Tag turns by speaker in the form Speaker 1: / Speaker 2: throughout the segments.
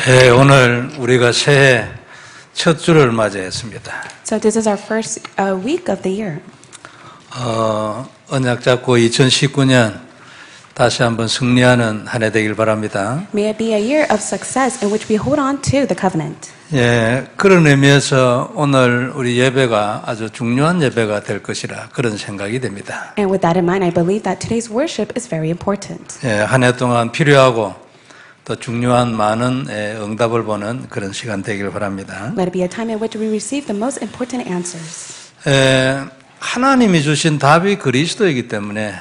Speaker 1: 네, 오늘 우리가 새해 첫 주를 맞이했습니다.
Speaker 2: So this is our first week of the year.
Speaker 1: 언약 잡고 2019년 다시 한번 승리하는 한 해 되길 바랍니다.
Speaker 2: May it be a year of success in which we hold on to the covenant.
Speaker 1: 예, 그런 의미에서 오늘 우리 예배가 아주 중요한 예배가 될 것이라 그런 생각이 됩니다.
Speaker 2: And with that in mind, I believe that today's worship is very important.
Speaker 1: 예, 한 해 동안 필요하고 또 중요한 많은 응답을 보는 그런 시간 되길 바랍니다.
Speaker 2: Let it be a time in which we receive the most important answers.
Speaker 1: 하나님이 주신 답이 그리스도이기 때문에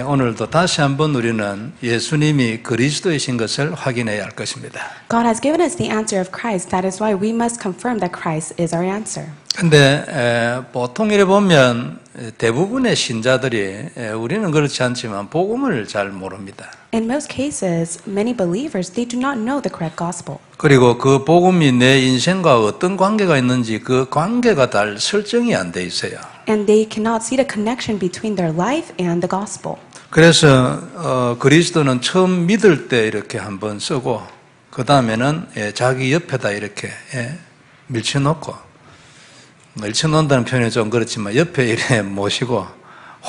Speaker 1: 오늘도 다시 한번 우리는 예수님이 그리스도이신 것을 확인해야 할 것입니다.
Speaker 2: God has given us the answer of Christ. That is why we must confirm that Christ is our answer.
Speaker 1: 근데 보통 이래 보면 대부분의 신자들이 우리는 그렇지 않지만 복음을 잘 모릅니다.
Speaker 2: In most cases, many believers, they do not know the correct gospel.
Speaker 1: 그리고 그 복음이 내 인생과 어떤 관계가 있는지 그 관계가 잘 설정이 안 돼 있어요.
Speaker 2: And they cannot see the connection between their life and the gospel.
Speaker 1: 그래서 그리스도는 처음 믿을 때 이렇게 한번 쓰고 그 다음에는 자기 옆에다 이렇게 밀쳐놓는다는 표현이 좀 그렇지만 옆에 이렇게 모시고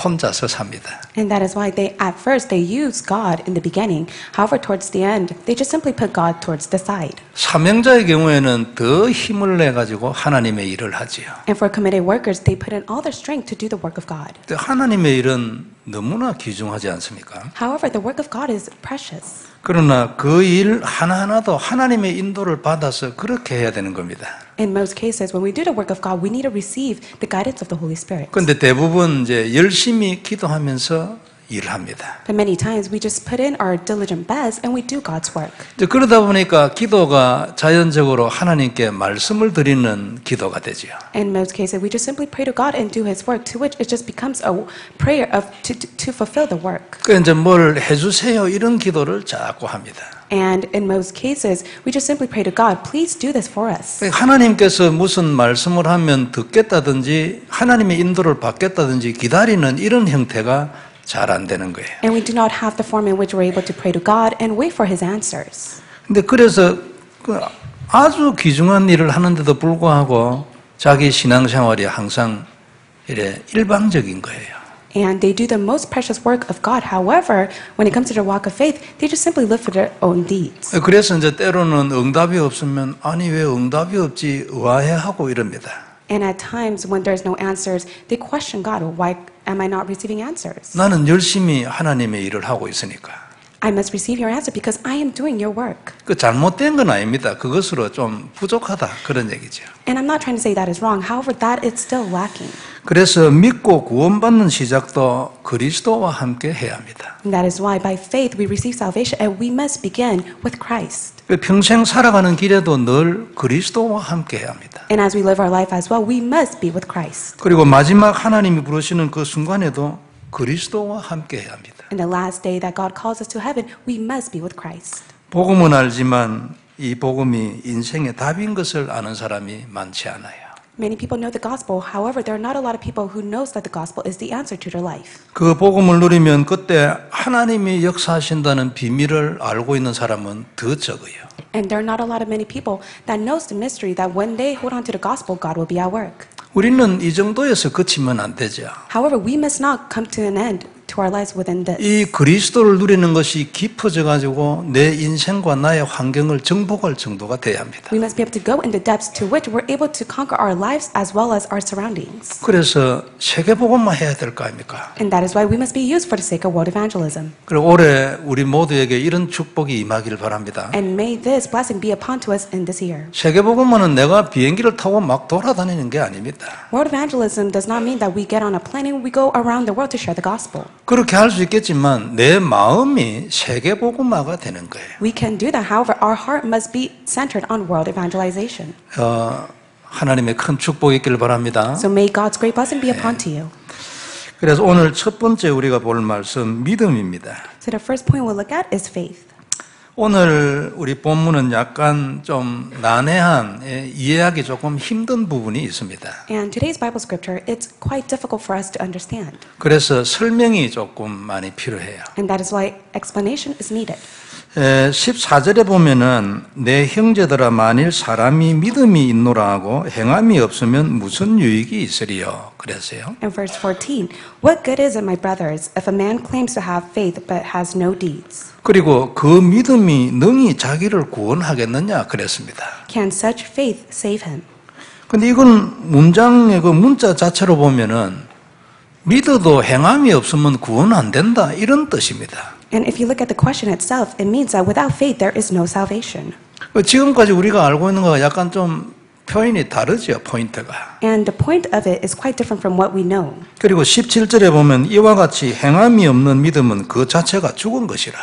Speaker 1: 혼자서 삽니다.
Speaker 2: And that is why at first they use God in the beginning. However, towards the end, they just simply put God towards the side.
Speaker 1: 사명자의 경우에는 더 힘을 내가지고 하나님의 일을 하지요.
Speaker 2: And for committed workers, they put in all their strength to do the work of God.
Speaker 1: 하나님의 일은 너무나 귀중하지 않습니까?
Speaker 2: However, the work of God is precious.
Speaker 1: 그러나 그 일 하나하나도 하나님의 인도를 받아서 그렇게 해야 되는 겁니다.
Speaker 2: In most cases, when we do the work of God, we need to receive the guidance of the Holy Spirit.
Speaker 1: 그런데 대부분 이제 열심히 기도하면서 일합니다.
Speaker 2: But many times we just put in our diligent best and we do God's work.
Speaker 1: 그러다 보니까 기도가 자연적으로 하나님께 말씀을 드리는 기도가 되지요.
Speaker 2: In most cases, we just simply pray to God and do His work, to which it just becomes a prayer to fulfill the work.
Speaker 1: 그 이제 뭘 해주세요 이런 기도를 자꾸 합니다.
Speaker 2: And in most cases, we just simply pray to God, please do this for us.
Speaker 1: 하나님께서 무슨 말씀을 하면 듣겠다든지 하나님의 인도를 받겠다든지 기다리는 이런 형태가 잘 안 되는 거예요.
Speaker 2: And we do not have the form in which we're able to pray to God and wait for His answers.
Speaker 1: 근데 그래서 아주 귀중한 일을 하는데도 불구하고 자기 신앙생활이 항상 이래 일방적인 거예요.
Speaker 2: And they do the most precious work of God. However, when it comes to their walk of faith, they just simply live for their own deeds.
Speaker 1: 그래서 이제 때로는 응답이 없으면 아니 왜 응답이 없지 의아해하고 이럽니다.
Speaker 2: And at times when there's no answers, they question God. Why am I not receiving answers?
Speaker 1: 나는 열심히 하나님의 일을 하고 있으니까.
Speaker 2: I must receive your answer because I am doing your work.
Speaker 1: 그 잘못된 건 아닙니다. 그것으로 좀 부족하다 그런 얘기죠.
Speaker 2: And I'm not trying to say that is wrong. However, that is still lacking.
Speaker 1: 그래서 믿고 구원받는 시작도 그리스도와 함께 해야 합니다.
Speaker 2: And that is why by faith we receive salvation and we must begin with Christ.
Speaker 1: 평생 살아가는 길에도 늘 그리스도와 함께 해야 합니다.
Speaker 2: And as we live our life as well, we must be with Christ.
Speaker 1: 그리고 마지막 하나님이 부르시는 그 순간에도 그리스도와 함께 해야 합니다.
Speaker 2: In the last day that God calls us to heaven, we must be with Christ.
Speaker 1: 복음은 알지만 이 복음이 인생의 답인 것을 아는 사람이 많지 않아요.
Speaker 2: Many people know the gospel. However, there are not a lot of people who knows that the gospel is the answer to their life.
Speaker 1: 그 복음을 누리면 그때 하나님이 역사하신다는 비밀을 알고 있는 사람은 더 적어요.
Speaker 2: And there are not a lot of many people that knows the mystery that when they hold on to the gospel, God will be at work.
Speaker 1: 우리는 이 정도에서 그치면 안 되죠.
Speaker 2: However, we must not come to an end to our lives within this.
Speaker 1: 이 그리스도를 누리는 것이 깊어져 가지고 내 인생과 나의 환경을 정복할 정도가 돼야 합니다.
Speaker 2: We must be able to go into depths to which we're able to conquer our lives as well as our surroundings.
Speaker 1: 그래서 세계 복음만 해야 될 거 아닙니까?
Speaker 2: And that is why we must be used for the sake of world evangelism.
Speaker 1: 그리고 올해 우리 모두에게 이런 축복이 임하기를 바랍니다.
Speaker 2: And may this blessing be upon to us in this year.
Speaker 1: 세계 복음은 내가 비행기를 타고 막 돌아다니는 게 아닙니다.
Speaker 2: World evangelism does not mean that we get on a plane and we go around the world to share the gospel.
Speaker 1: 그렇게 할 수 있겠지만 내 마음이 세계 복음화가 되는 거예요.
Speaker 2: We can do that. However, our heart must be centered on world evangelization.
Speaker 1: 하나님의 큰 축복이 있기를 바랍니다.
Speaker 2: So may God's great blessing be upon to you.
Speaker 1: 그래서 오늘 첫 번째 우리가 볼 말씀 믿음입니다.
Speaker 2: So the first point we'll look at is faith.
Speaker 1: 오늘 우리 본문은 약간 좀 난해한 이해하기 조금 힘든 부분이 있습니다.
Speaker 2: And today's Bible scripture, it's quite difficult for us to understand.
Speaker 1: 그래서 설명이 조금 많이 필요해요.
Speaker 2: And that is why explanation is needed.
Speaker 1: 14절에 보면은 내 형제들아 만일 사람이 믿음이 있노라 하고 행함이 없으면 무슨 유익이 있으리요 그랬어요.
Speaker 2: In verse 14, what good is it, my brothers, if a man claims to have faith but has no deeds?
Speaker 1: 그리고 그 믿음이 능히 자기를 구원하겠느냐 그랬습니다.
Speaker 2: Can such faith save him?
Speaker 1: 근데 이건 문장의 그 문자 자체로 보면은 믿어도 행함이 없으면 구원 안 된다 이런 뜻입니다.
Speaker 2: And if you look at the question itself, it means that without faith there is no salvation.
Speaker 1: 지금까지 우리가 알고 있는 거가 약간 좀 표현이 다르죠, 포인트가.
Speaker 2: And the point of it is quite different from what we know.
Speaker 1: 그리고 17절에 보면 이와 같이 행함이 없는 믿음은 그 자체가 죽은 것이라.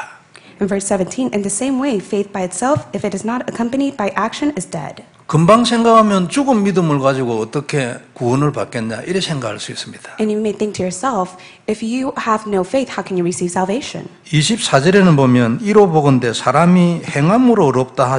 Speaker 2: In verse 17, in the same way, faith by itself, if it is not accompanied by action, is dead.
Speaker 1: 금방 생각하면 죽은 믿음을 가지고 어떻게 구원을 받겠냐 이렇게 생각할 수 있습니다.
Speaker 2: And you may think to yourself, if you have no faith, how can you receive salvation?
Speaker 1: 24절에는 보면 이로 보건대 사람이 행함으로 의롭다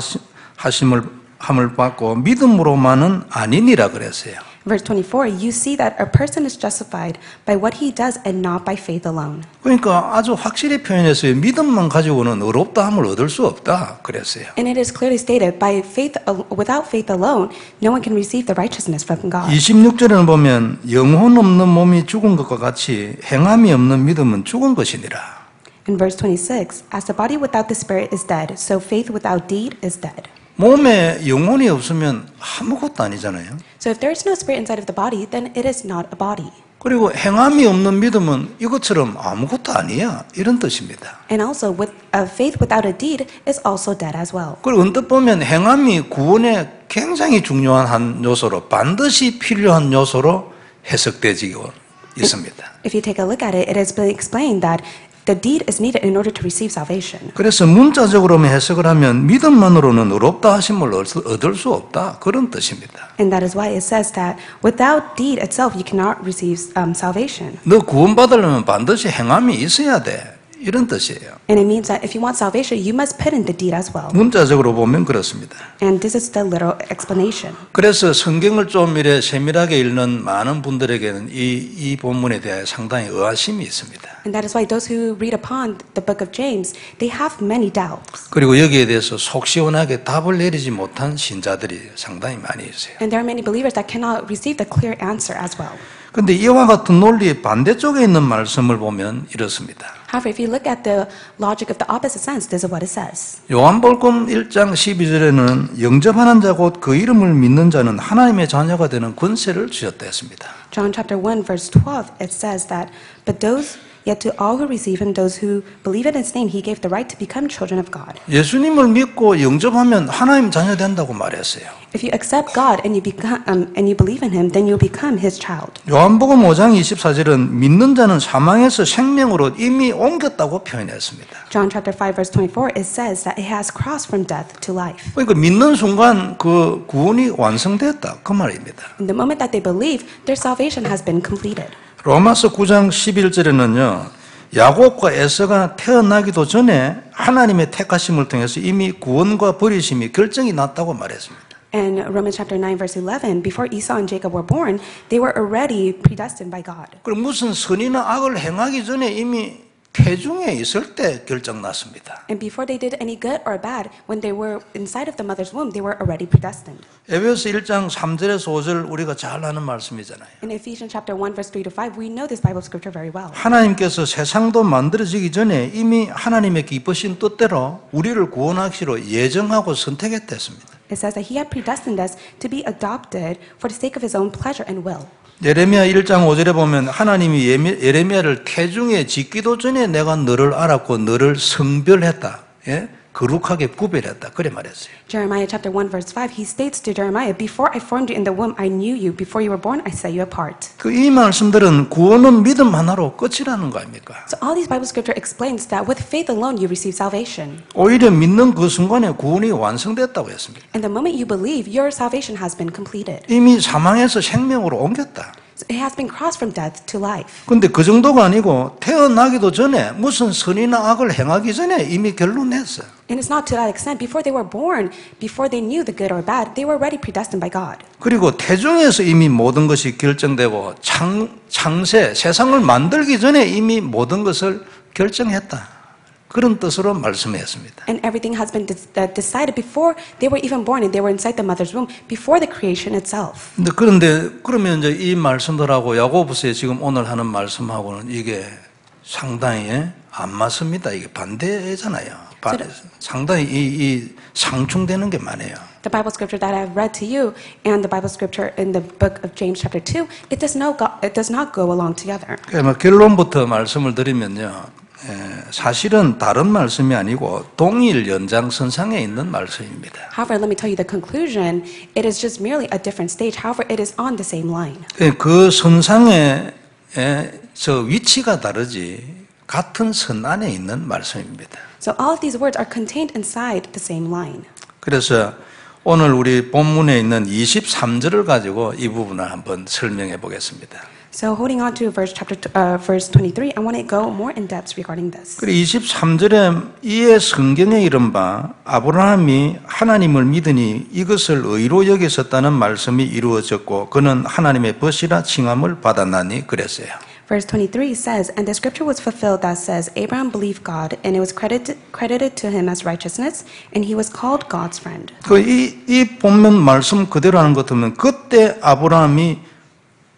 Speaker 1: 함을 받고 믿음으로만은 아니니라 그랬어요.
Speaker 2: Verse 24, you see that a person is justified by what he does and not by faith alone.
Speaker 1: 그러니까 아주 확실히 표현했어요. 믿음만 가지고는 의롭다함을 얻을 수 없다 그랬어요.
Speaker 2: And it is clearly stated, by faith, without faith alone, no one can receive the righteousness from God.
Speaker 1: 26절에는 보면 영혼 없는 몸이 죽은 것과 같이 행함이 없는 믿음은 죽은 것이니라.
Speaker 2: In verse 26, as the body without the spirit is dead, so faith without deed is dead.
Speaker 1: 몸에 영혼이 없으면 아무것도 아니잖아요.
Speaker 2: So if there is no spirit inside of the body, then it is not a body.
Speaker 1: 그리고 행함이 없는 믿음은 이것처럼 아무것도 아니야 이런 뜻입니다.
Speaker 2: And also, with faith without a deed is also dead as well.
Speaker 1: 그리고 언뜻 보면 행함이 구원에 굉장히 중요한 한 요소로 반드시 필요한 요소로 해석되지고 있습니다.
Speaker 2: If you take a look at it, it has been explained that the deed is needed in order to receive salvation.
Speaker 1: 그래서 문자적으로 해석을 하면 믿음만으로는 의롭다 하심을 얻을 수 없다 그런 뜻입니다.
Speaker 2: And that is why it says that without deed itself, you cannot receive salvation.
Speaker 1: 너 구원받으려면 반드시 행함이 있어야 돼 이런 뜻이에요.
Speaker 2: And it means that if you want salvation, you must put in the deed as well.
Speaker 1: 문자적으로 보면 그렇습니다.
Speaker 2: And this is the literal explanation.
Speaker 1: 그래서 성경을 좀 이래 세밀하게 읽는 많은 분들에게는 이 본문에 대해 상당히 의아심이 있습니다.
Speaker 2: And that is why those who read upon the book of James, they have many doubts.
Speaker 1: 그리고 여기에 대해서 속 시원하게 답을 내리지 못한 신자들이 상당히 많이 있어요.
Speaker 2: And there are many believers that cannot receive the clear answer as well.
Speaker 1: 그런데 이와 같은 논리의 반대쪽에 있는 말씀을 보면 이렇습니다.
Speaker 2: However, if you look at the logic of the opposite sense, this is what it says.
Speaker 1: 요한복음 1장 12절에는 영접하는 자 곧 그 이름을 믿는 자는 하나님의 자녀가 되는 권세를 주셨다 했습니다.
Speaker 2: John chapter 1 verse 12, it says that, Yet to all who receive him, those who believe in his name, he gave the right to become children of God.
Speaker 1: 예수님을 믿고 영접하면 하나님 자녀 된다고 말했어요.
Speaker 2: If you accept God and you believe in him, then you'll become his child.
Speaker 1: 요한복음 5장 24절은 믿는 자는 사망에서 생명으로 이미 옮겼다고 표현했습니다.
Speaker 2: John chapter 5 verse 24, it says that it has crossed from death to life.
Speaker 1: 그러니까 믿는 순간 그 구원이 완성됐다 그 말입니다.
Speaker 2: In the moment that they believe, their salvation has been completed.
Speaker 1: 로마서 9장 11절에는요. 야곱과 에서가 태어나기도 전에 하나님의 택하심을 통해서 이미 구원과 버리심이 결정이 났다고 말했습니다.
Speaker 2: And Romans chapter 9 verse 11, before Esau and Jacob were born, they were already predestined by God.
Speaker 1: 그럼 무슨 선이나 악을 행하기 전에 이미 태중에 있을 때 결정났습니다.
Speaker 2: And before they did any good or bad, when they were inside of the mother's womb, they were already predestined.
Speaker 1: 에베소 1장 3절에서 5절 우리가 잘 아는 말씀이잖아요.
Speaker 2: In Ephesians chapter 1 verse 3 to 5, we know this Bible scripture very well.
Speaker 1: 하나님께서 세상도 만들어지기 전에 이미 하나님의 기쁘신 뜻대로 우리를 구원하시로 예정하고 선택했습니다.
Speaker 2: It says that he had predestined us to be adopted for the sake of his own pleasure and will.
Speaker 1: 예레미야 1장 5절에 보면 하나님이 예레미야를 태중에 짓기도 전에 내가 너를 알았고 너를 성별했다. 예? 거룩하게 구별했다. 그래 말했어요.
Speaker 2: Jeremiah chapter 1 verse 5, he states to Jeremiah, Before I formed you in the womb, I knew you. Before you were born, I set you apart.
Speaker 1: 이 말씀들은 구원은 믿음 하나로 끝이라는 거 아닙니까?
Speaker 2: So all these Bible scripture explains that with faith alone you receive salvation.
Speaker 1: 오히려 믿는 그 순간에 구원이 완성됐다고 했습니다.
Speaker 2: And the moment you believe, your salvation has been completed.
Speaker 1: 이미 사망에서 생명으로 옮겼다.
Speaker 2: So it has been crossed from death to life.
Speaker 1: 근데 그 정도가 아니고 태어나기도 전에 무슨 선이나 악을 행하기 전에 이미 결론냈어요.
Speaker 2: And it's not to that extent. Before they were born, before they knew the good or bad, they were already predestined by God.
Speaker 1: 그리고 태중에서 이미 모든 것이 결정되고 창세, 세상을 만들기 전에 이미 모든 것을 결정했다. 그런 뜻으로 말씀했습니다.
Speaker 2: And everything has been decided before they were even born and they were inside the mother's womb, before the creation itself.
Speaker 1: 그런데 그러면 이제 이 말씀들하고 야고보서에 지금 오늘 하는 말씀하고는 이게 상당히 안 맞습니다. 이게 반대잖아요. 상당히 이 상충되는 게 많아요.
Speaker 2: The Bible scripture that I've read to you and the Bible scripture in the book of James chapter 2, it does not go along together.
Speaker 1: 결론부터 말씀을 드리면요. 사실은 다른 말씀이 아니고 동일 연장선상에 있는 말씀입니다.
Speaker 2: However, let me tell you the conclusion. It is just merely a different stage. However, it is on the same line.
Speaker 1: 그 선상에 저 위치가 다르지 같은 선 안에 있는 말씀입니다.
Speaker 2: So all of these words are contained inside the same line.
Speaker 1: 그래서 오늘 우리 본문에 있는 23절을 가지고 이 부분을 한번 설명해 보겠습니다.
Speaker 2: So holding on to verse 23, I want to go more in depth regarding this.
Speaker 1: 그리고 23절에 이에 성경에 이른 바 아브라함이 하나님을 믿으니 이것을 의로 여겼었다는 말씀이 이루어졌고 그는 하나님의 벗이라 칭함을 받았나니 그랬어요.
Speaker 2: Verse 23 says, And the scripture was fulfilled that says, Abraham believed God, and it was credited to him as righteousness, and he was called God's friend.
Speaker 1: 이 본문 말씀 그대로 하는 것 같으면 그때 아브라함이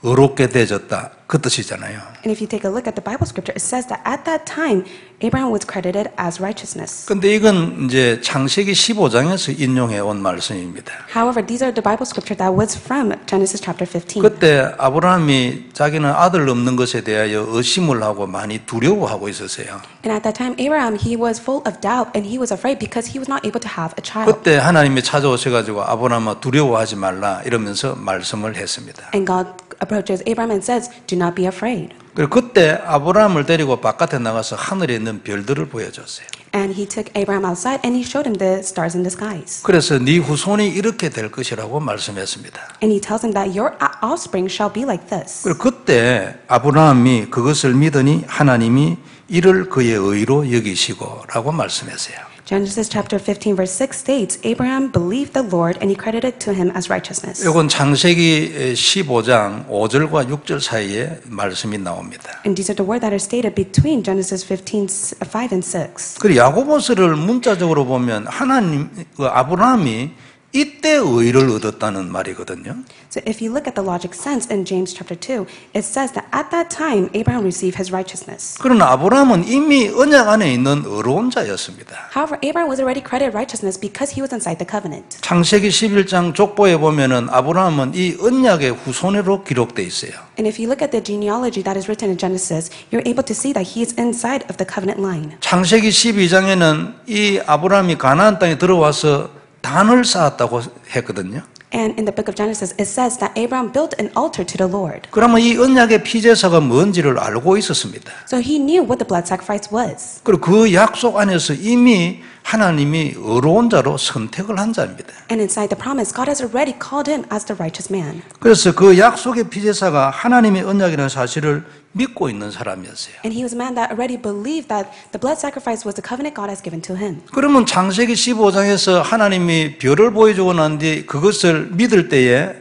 Speaker 1: 의롭게 되어졌다 그 뜻이잖아요.
Speaker 2: And if you take a look at the Bible scripture, it says that at that time, Abraham was credited as righteousness.
Speaker 1: 근데 이건 이제 창세기 15장에서 인용해 온 말씀입니다.
Speaker 2: However, these are the Bible scripture that was from Genesis chapter 15.
Speaker 1: 그때 아브라함이 자기는 아들 없는 것에 대하여 의심을 하고 많이 두려워하고 있었어요.
Speaker 2: And at that time, Abraham, he was full of doubt and he was afraid because he was not able to have a child.
Speaker 1: 그때 하나님이 찾아오셔가지고 아브라함아 두려워하지 말라 이러면서 말씀을 했습니다.
Speaker 2: And God approaches Abraham and says, Do not be afraid.
Speaker 1: 그리고 그때 아브라함을 데리고 바깥에 나가서 하늘에 있는 별들을 보여줬어요.
Speaker 2: And he took Abraham outside and he showed him the stars in the skies.
Speaker 1: 그래서 네 후손이 이렇게 될 것이라고 말씀했습니다.
Speaker 2: And he tells him that your offspring shall be like this.
Speaker 1: 그리고 그때 아브라함이 그것을 믿으니 하나님이 이를 그의 의로 여기시고라고 말씀했어요.
Speaker 2: Genesis chapter 15 verse 6 states, Abraham believed the Lord and he credited to him as righteousness.
Speaker 1: 이건 창세기 15장 5절과 6절 사이에 말씀이 나옵니다.
Speaker 2: And these are the words that are stated between Genesis 15, 5 and 6.
Speaker 1: 그리고 야고보서를 문자적으로 보면 아브라함이 이때 의를 얻었다는 말이거든요.
Speaker 2: So if you look at the logic sense in James chapter 2, it says that at that time Abraham received his righteousness.
Speaker 1: 그러나 아브라함은 이미 언약 안에 있는 의로운 자였습니다.
Speaker 2: However, Abraham was already credited righteousness because he was inside the covenant.
Speaker 1: 창세기 11장 족보에 보면은 아브라함은 이 언약의 후손으로 기록돼 있어요.
Speaker 2: And if you look at the genealogy that is written in Genesis, you're able to see that he is inside of the covenant line.
Speaker 1: 창세기 12장에는 이 아브라함이 가나안 땅에 들어와서 단을 쌓았다고 했거든요.
Speaker 2: And in the book of Genesis, it says that Abraham built an altar to the Lord.
Speaker 1: 그러면 이 언약의 피제사가 뭔지를 알고 있었습니다.
Speaker 2: So he knew what the blood sacrifice was.
Speaker 1: 그리고 그 약속 안에서 이미 하나님이 의로운 자로 선택을 한 자입니다.
Speaker 2: And inside the promise, God has already called him as the righteous man.
Speaker 1: 그래서 그 약속의 피제사가 하나님의 언약이라는 사실을 믿고 있는 사람이었어요.
Speaker 2: And he was a man that already believed that the blood sacrifice was the covenant God has given to him.
Speaker 1: 그러면 창세기 15장에서 하나님이 별을 보여주고 난 뒤 그것을 믿을 때에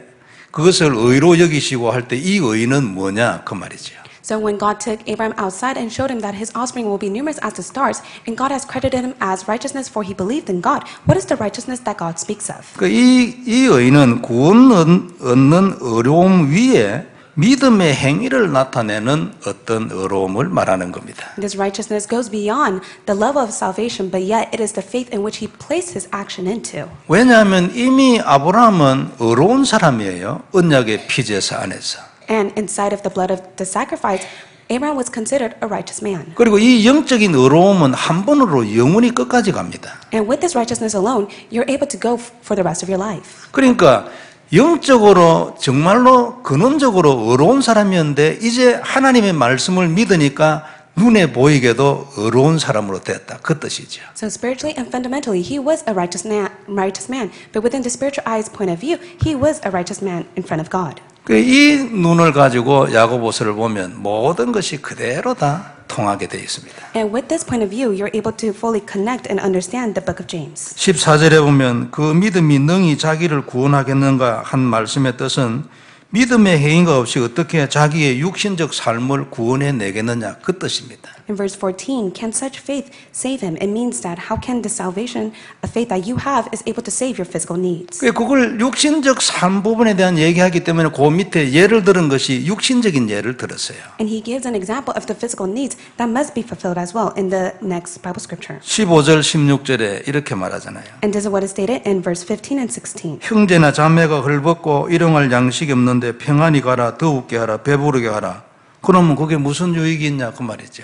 Speaker 1: 그것을 의로 여기시고 할 때 이 의는 뭐냐 그 말이죠.
Speaker 2: So when God took Abraham outside and showed him that his offspring will be numerous as the stars, and God has credited him as righteousness for he believed in God, what is the righteousness that God speaks of?
Speaker 1: 이 의는 구원 얻는 어려움 위에 믿음의 행위를 나타내는 어떤 어려움을 말하는 겁니다.
Speaker 2: This righteousness goes beyond the level of salvation, but yet it is the faith in which he placed his action into.
Speaker 1: 왜냐하면 이미 아브라함은 어려운 사람이에요. 언약의 피제사 안에서.
Speaker 2: And inside of the blood of the sacrifice, Abraham was considered a righteous man.
Speaker 1: 그리고 이 영적인 어려움은 한 번으로 영원히 끝까지 갑니다.
Speaker 2: And with this righteousness alone, you're able to go for the rest of your life.
Speaker 1: 그러니까 영적으로 정말로 근원적으로 어려운 사람이었는데 이제 하나님의 말씀을 믿으니까 눈에 보이게도 어려운 사람으로 됐다. 그 뜻이죠.
Speaker 2: So spiritually and fundamentally, he was a righteous man. But within the spiritual eyes point of view, he was a righteous man in front of God.
Speaker 1: 이 눈을 가지고 야고보서를 보면 모든 것이 그대로 다 통하게 되어 있습니다.
Speaker 2: And with this point of view, you're able to fully connect and understand the book of James.
Speaker 1: 14절에 보면 그 믿음이 능히 자기를 구원하겠는가 한 말씀의 뜻은 믿음의 행위가 없이 어떻게 자기의 육신적 삶을 구원해 내겠느냐 그 뜻입니다.
Speaker 2: In verse 14, can such faith save him? It means that how can the salvation of faith that you have is able to save your physical needs?
Speaker 1: 그걸 육신적 삶 부분에 대한 얘기하기 때문에 그 밑에 예를 들은 것이 육신적인 예를 들었어요.
Speaker 2: And he gives an example of the physical needs that must be fulfilled as well in the next Bible scripture.
Speaker 1: 15절 16절에 이렇게 말하잖아요.
Speaker 2: And this is what is stated in verse 15 and 16.
Speaker 1: 형제나 자매가 헐벗고 일용할 양식이 없는데 평안히 가라, 더웁게 하라, 배부르게 하라. 그러면 그게 무슨 유익이 있냐 그 말이죠.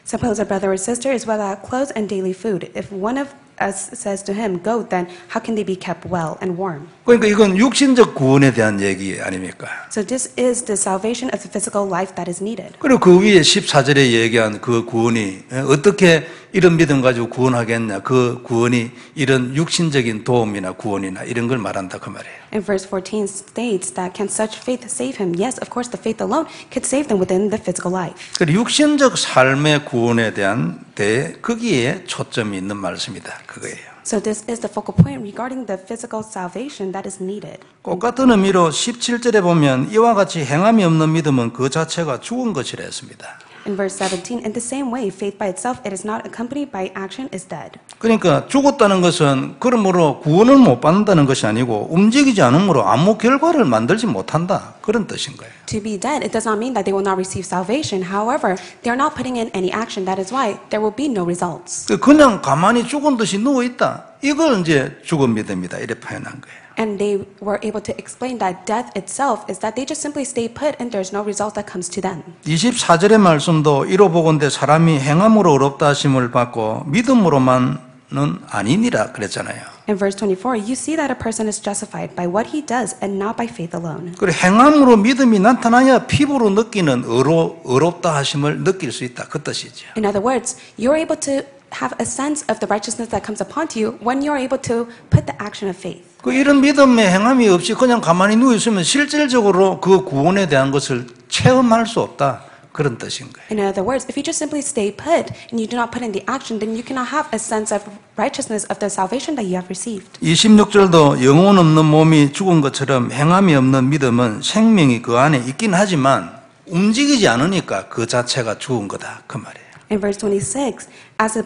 Speaker 2: Suppose a brother or sister is without clothes and daily food. If one of us says to him, go, then how can they be kept well and warm?
Speaker 1: 그러니까 이건 육신적 구원에 대한 얘기 아닙니까?
Speaker 2: So this is the salvation of the physical life that is needed.
Speaker 1: 그리고 그 위에 14절에 얘기한 그 구원이 어떻게 이런 믿음 가지고 구원하겠냐? 그 구원이 이런 육신적인 도움이나 구원이나 이런 걸 말한다 그 말이에요.
Speaker 2: And verse 14 states that can such faith save him? Yes, of course, the faith alone could save them within the physical life.
Speaker 1: 그리고 육신적 삶의 구원에 대한 거기에 초점이 있는 말씀이다 그거예요.
Speaker 2: So this is the focal point regarding the physical salvation that is needed.
Speaker 1: 똑같은 의미로 17절에 보면 이와 같이 행함이 없는 믿음은 그 자체가 죽은 것이라 했습니다.
Speaker 2: In verse 17, in the same way, faith by itself, it is not accompanied by action, is dead.
Speaker 1: 그러니까 죽었다는 것은 그러므로 구원을 못 받는다는 것이 아니고 움직이지 않으므로 아무 결과를 만들지 못한다 그런 뜻인 거예요.
Speaker 2: To be dead, it does not mean that they will not receive salvation. However, they are not putting in any action. That is why there will be no results.
Speaker 1: 그냥 가만히 죽은 듯이 누워 있다. 이걸 이제 죽은 믿음이다 이렇게 표현한 거예요.
Speaker 2: And they were able to explain that death itself is that they just simply stay put and there's no result that comes to them.
Speaker 1: 24절의 말씀도 이로 보건대 사람이 행함으로 의롭다 하심을 받고 믿음으로만은 아니니라 그랬잖아요.
Speaker 2: In verse 24, you see that a person is justified by what he does and not by faith alone.
Speaker 1: 그리고 행함으로 믿음이 나타나야 피부로 느끼는 의롭다 하심을 느낄 수 있다 그 뜻이죠.
Speaker 2: In other words, you're able to have a sense of the righteousness that comes upon to you when you're able to put the action of faith.
Speaker 1: 이런 믿음의 행함이 없이 그냥 가만히 누워 있으면 실질적으로 그 구원에 대한 것을 체험할 수 없다 그런 뜻인 거예요.
Speaker 2: In other words, if you just simply stay put and you do not put in the action, then you cannot have a sense of righteousness of the salvation that you have received.
Speaker 1: 26절도 영혼 없는 몸이 죽은 것처럼 행함이 없는 믿음은 생명이 그 안에 있긴 하지만 움직이지 않으니까 그 자체가 죽은 거다 그 말이에요.
Speaker 2: In verse 26, as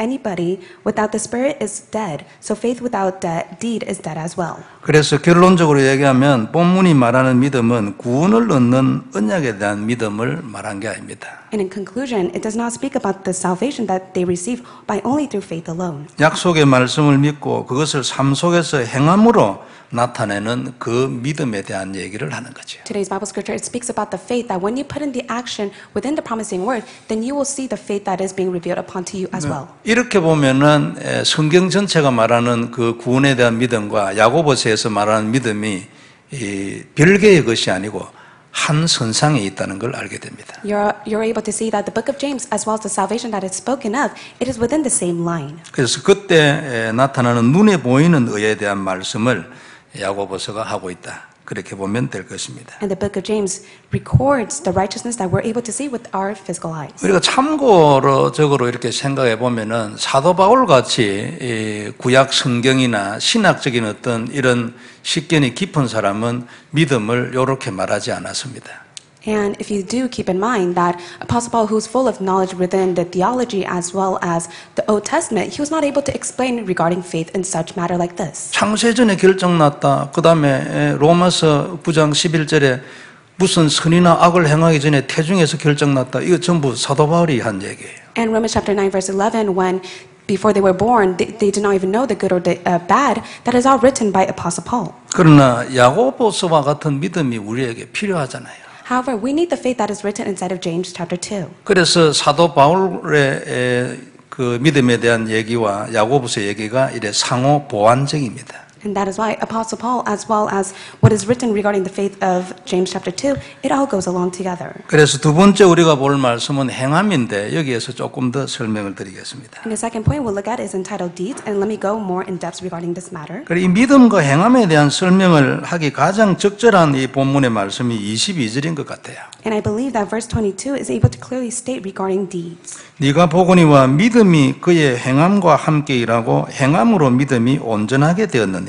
Speaker 2: anybody without the spirit is dead, so faith without deed is dead as well.
Speaker 1: 그래서 결론적으로 얘기하면 본문이 말하는 믿음은 구원을 얻는 언약에 대한 믿음을 말한 게 아닙니다.
Speaker 2: And in conclusion, it does not speak about the salvation that they receive by only through faith alone.
Speaker 1: 약속의 말씀을 믿고 그것을 삶 속에서 행함으로 나타내는 그 믿음에 대한 얘기를 하는 거죠.
Speaker 2: Today's Bible scripture, it speaks about the faith that when you put in the action within the promising word, then you will see the faith that is being revealed upon to you as well.
Speaker 1: 이렇게 보면은 성경 전체가 말하는 그 구원에 대한 믿음과 야고보서에서 말하는 믿음이 별개의 것이 아니고 한 선상에 있다는 걸 알게 됩니다.
Speaker 2: You're able to see that the book of James, as well as the salvation that is spoken of, it is within the same line.
Speaker 1: 그래서 그때 나타나는 눈에 보이는 의에 대한 말씀을 야고보서가 하고 있다. 그렇게 보면 될 것입니다.
Speaker 2: And the book of James records the righteousness that we're able to see with our physical eyes.
Speaker 1: 우리가 참고적으로 이렇게 생각해 보면은 사도 바울 같이 구약 성경이나 신학적인 어떤 이런 식견이 깊은 사람은 믿음을 이렇게 말하지 않았습니다.
Speaker 2: And if you do keep in mind that Apostle Paul, who's full of knowledge within the theology as well as the Old Testament, he was not able to explain regarding faith in such matter like this.
Speaker 1: 창세전에 결정났다. 그 다음에 로마서 9장 11절에 무슨 선이나 악을 행하기 전에 태중에서 결정났다. 이거 전부 사도 바울이 한 얘기예요.
Speaker 2: And Romans chapter 9 verse 11, when before they were born, they did not even know the good or the bad, that is all written by Apostle Paul.
Speaker 1: 그러나 야고보서와 같은 믿음이 우리에게 필요하잖아요.
Speaker 2: However, we need the faith that is written inside of James chapter 2.
Speaker 1: 그래서 사도 바울의 그 믿음에 대한 얘기와 야고보서 얘기가 이래 상호 보완적입니다.
Speaker 2: And that is why Apostle Paul, as well as what is written regarding the faith of James chapter 2, it all goes along together.
Speaker 1: 그래서 두 번째 우리가 볼 말씀은 행함인데 여기에서 조금 더 설명을 드리겠습니다.
Speaker 2: And the second point we'll look at is entitled Deeds, and let me go more in depth regarding this matter.
Speaker 1: 이 믿음과 행함에 대한 설명을 하기 가장 적절한 이 본문의 말씀이 22절인 것 같아요.
Speaker 2: And I believe that verse 22 is able to clearly state regarding deeds.
Speaker 1: 네가 보거니와 믿음이 그의 행함과 함께 일하고 행함으로 믿음이 온전하게 되었느니라.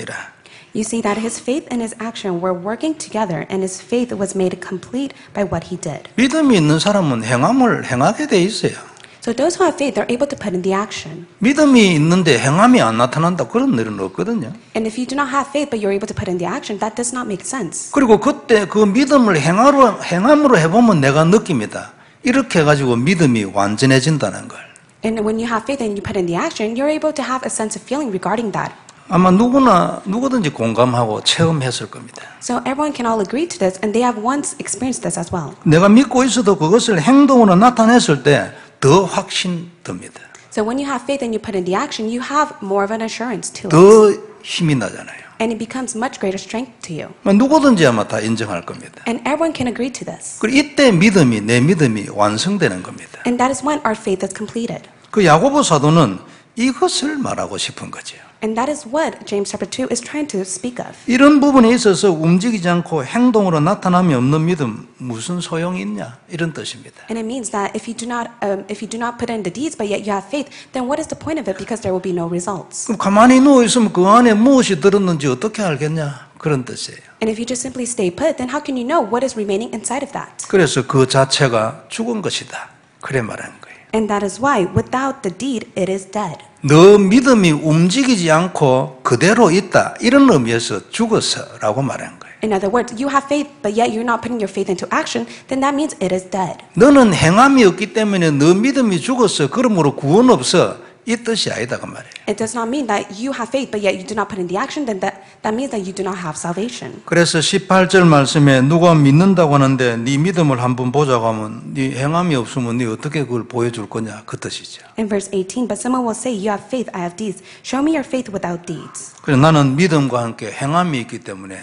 Speaker 2: you see that his faith and his action were working together, and his faith was made complete by what he did.
Speaker 1: 믿음이 있는 사람은 행함을 행하게 돼 있어요.
Speaker 2: So those who have faith, they're able to put in the action.
Speaker 1: 믿음이 있는데 행함이 안 나타난다 그런 일은 없거든요.
Speaker 2: And if you do not have faith, but you're able to put in the action, that does not make sense.
Speaker 1: 그리고 그때 그 믿음을 행함으로 해보면 내가 느낍니다. 이렇게 해가지고 믿음이 완전해진다는 걸.
Speaker 2: And when you have faith and you put in the action, you're able to have a sense of feeling regarding that.
Speaker 1: 아마 누구든지 공감하고 체험했을 겁니다.
Speaker 2: So everyone can all agree to this, and they have once experienced this as well.
Speaker 1: 내가 믿고 있어도 그것을 행동으로 나타냈을 때 더 확신 듭니다.
Speaker 2: So when you have faith and you put in the action, you have more of an assurance to it.
Speaker 1: 더 힘이 나잖아요.
Speaker 2: And it becomes much greater strength to you.
Speaker 1: 누구든지 아마 다 인정할 겁니다.
Speaker 2: And everyone can agree to this.
Speaker 1: 그리고 이때 내 믿음이 완성되는 겁니다.
Speaker 2: And that is when our faith is completed.
Speaker 1: 그 야고보 사도는 이것을 말하고 싶은 거죠.
Speaker 2: And that is what James chapter 2 is trying to speak of.
Speaker 1: 이런 부분에 있어서 움직이지 않고 행동으로 나타남이 없는 믿음 무슨 소용이 있냐 이런 뜻입니다.
Speaker 2: And it means that if you do not put in the deeds, but yet you have faith, then what is the point of it? Because there will be no results.
Speaker 1: 그럼 가만히 누워 있으면 그 안에 무엇이 들었는지 어떻게 알겠냐 그런 뜻이에요.
Speaker 2: And if you just simply stay put, then how can you know what is remaining inside of that?
Speaker 1: 그래서 그 자체가 죽은 것이다. 그래 말하는 거예요.
Speaker 2: And that is why, without the deed, it is dead.
Speaker 1: 너 믿음이 움직이지 않고 그대로 있다. 이런 의미에서 죽었어라고 말하는 거예요.
Speaker 2: In other words, you have faith, but yet you're not putting your faith into action, then that means it is dead.
Speaker 1: 너는 행함이 없기 때문에 너 믿음이 죽었어. 그러므로 구원 없어. 이 뜻이 아니다 그 말이에요.
Speaker 2: It does not mean that you have faith, but yet you do not put in the action, then that means that you do not have salvation.
Speaker 1: 그래서 18절 말씀에 누가 믿는다고 하는데 네 믿음을 한번 보자고 하면 네 행함이 없으면 네 어떻게 그걸 보여줄 거냐 그 뜻이죠.
Speaker 2: In verse 18, but someone will say, you have faith, I have deeds. Show me your faith without deeds.
Speaker 1: 그래서 나는 믿음과 함께 행함이 있기 때문에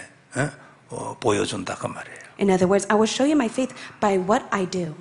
Speaker 1: 보여준다 그 말이에요.
Speaker 2: In other words, I will show you my faith by what I do.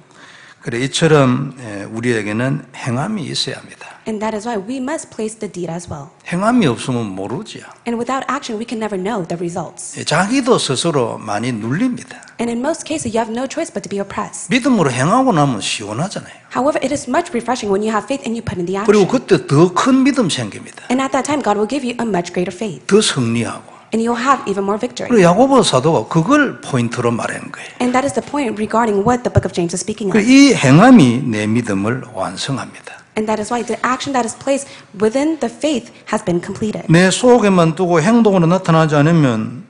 Speaker 1: 그래 이처럼 우리에게는 행함이 있어야 합니다.
Speaker 2: And that is why we must place the deed as well.
Speaker 1: 행함이 없으면 모르지요.
Speaker 2: And without action, we can never know the results.
Speaker 1: 자기도 스스로 많이 눌립니다.
Speaker 2: And in most cases, you have no choice but to be oppressed.
Speaker 1: 믿음으로 행하고 나면 시원하잖아요.
Speaker 2: However, it is much refreshing when you have faith and you put in the
Speaker 1: 그리고
Speaker 2: action.
Speaker 1: 그때 더 큰 믿음 생깁니다.
Speaker 2: And at that time, God will give you a much greater faith.
Speaker 1: 더 승리하고.
Speaker 2: And you'll have even more victory.
Speaker 1: 그리고 야고보 사도가 그걸 포인트로 말하는 거예요.
Speaker 2: And that is the point regarding what the book of James is speaking of.
Speaker 1: 이 행함이 내 믿음을 완성합니다.
Speaker 2: And that is why the action that is placed within the faith has been completed.
Speaker 1: 내 속에만 두고 행동으로 나타나지 않으면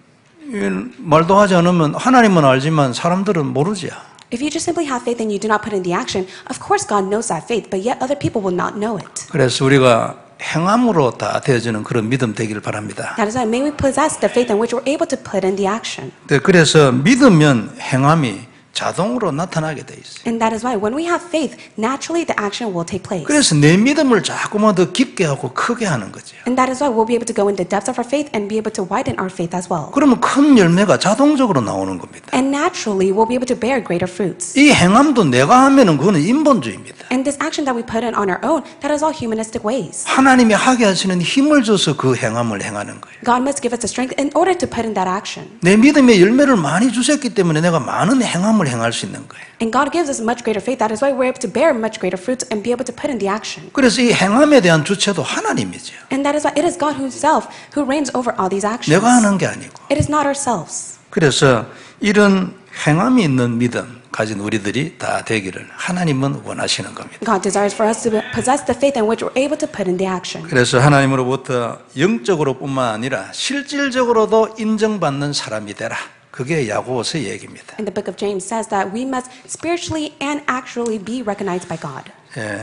Speaker 1: 말도 하지 않으면 하나님은 알지만 사람들은 모르지요.
Speaker 2: If you just simply have faith and you do not put in the action, of course God knows that faith, but yet other people will not know it.
Speaker 1: 그래서 우리가 행함으로 다 되어지는 그런 믿음 되기를 바랍니다.
Speaker 2: That is why may we possess the faith in which we're able to put in the action.
Speaker 1: 네, 그래서 믿으면 행함이 자동으로 나타나게 돼 있어요.
Speaker 2: And that is why when we have faith, naturally the action will take place.
Speaker 1: 그래서 내 믿음을 자꾸만 더 깊게 하고 크게 하는 거죠.
Speaker 2: And that is why we'll be able to go in the depths of our faith and be able to widen our faith as well.
Speaker 1: 그러면 큰 열매가 자동적으로 나오는 겁니다.
Speaker 2: And naturally we'll be able to bear greater fruits.
Speaker 1: 이 행함도 내가 하면은 그거는 인본주의입니다.
Speaker 2: And this action that we put in on our own, that is all humanistic ways.
Speaker 1: 하나님이 하게 하시는 힘을 줘서 그 행함을 행하는 거예요.
Speaker 2: God must give us the strength in order to put in that action.
Speaker 1: 내 믿음의 열매를 많이 주셨기 때문에 내가 많은 행함을 행할 수 있는 거예요.
Speaker 2: And God gives us much greater faith. That is why we're able to bear much greater fruits and be able to put in the action.
Speaker 1: 그래서 이 행함에 대한 주체도 하나님이죠.
Speaker 2: And that is why it is God Himself who reigns over all these actions.
Speaker 1: 내가 하는 게 아니고.
Speaker 2: It is not ourselves.
Speaker 1: 그래서 이런 행함이 있는 믿음 가진 우리들이 다 되기를 하나님은 원하시는 겁니다.
Speaker 2: God desires for us to possess the faith in which we're able to put in the action.
Speaker 1: 그래서 하나님으로부터 영적으로뿐만 아니라 실질적으로도 인정받는 사람이 되라. 그게 야고보서의 얘기입니다.
Speaker 2: And the book of James says that we must spiritually and actually be recognized by God.
Speaker 1: 예,